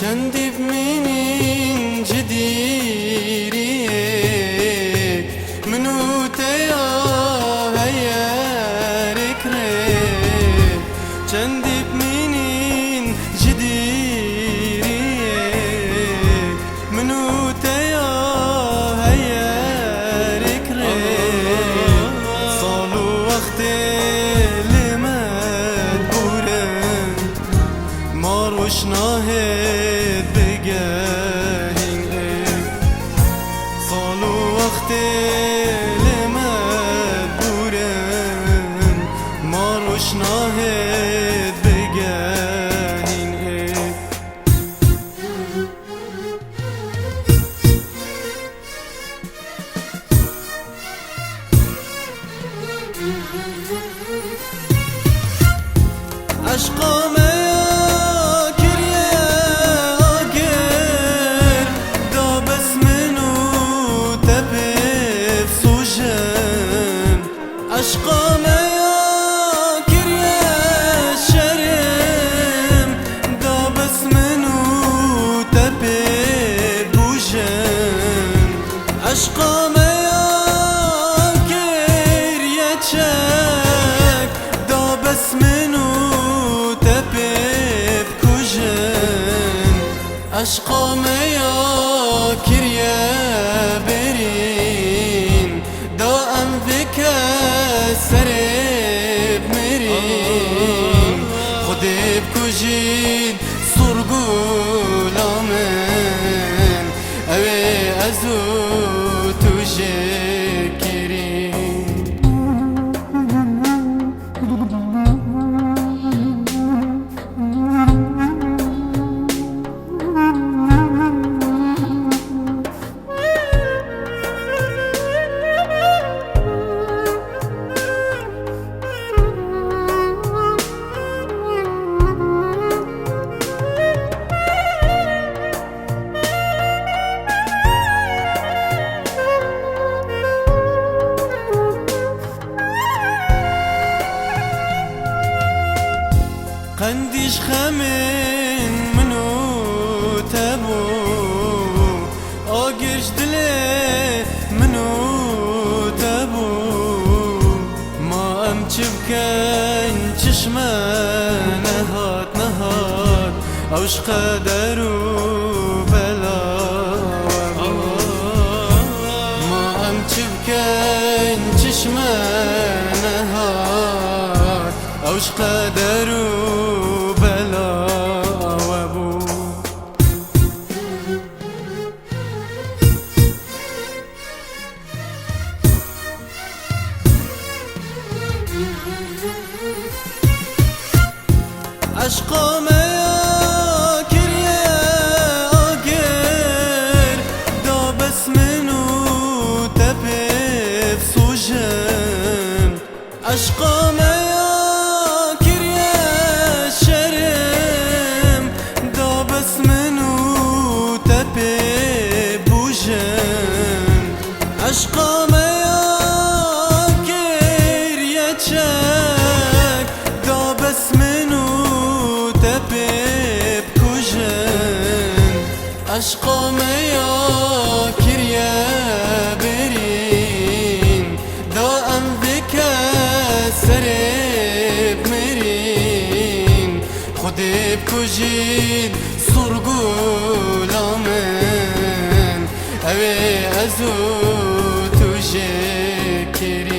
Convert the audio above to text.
چندی بمینین جدیریک منو تیا هیارک ریک چندی بمینین جدیریک منو تیا هیارک ریک صالو وقت لمد بورن ماروش ناهد بگهین ایک صالو وقت لمد بورن ماروش ناهد بگهین ایک عشقا عشقا ما كريا شرم دا بس منو تبي بوجن عشقا ما كريا شك دا بس منو تبي بكوجن عشقا ما كريا برين دا ام ذكر سرب مرين خدي بكوجين صرقولامن اوي ازو تجكرين قنديش خمن منو تبو آگرش دله منو تبو ما ام چبکن چشمه نهات اوش قدرو بلا ما ام چبکن چشمه نهات اوش قدرو عشقا ما كريا آگر دا بس منو تبي بسوجن عشقا ما كريا شرم دا بس منو تبي بوجن عشقا ما كريا شك دا بس منو عشقا ما كريا برين دا ام ذكا سرب مرين خدي بكوجين صرقولامن اوي ازو تجكرين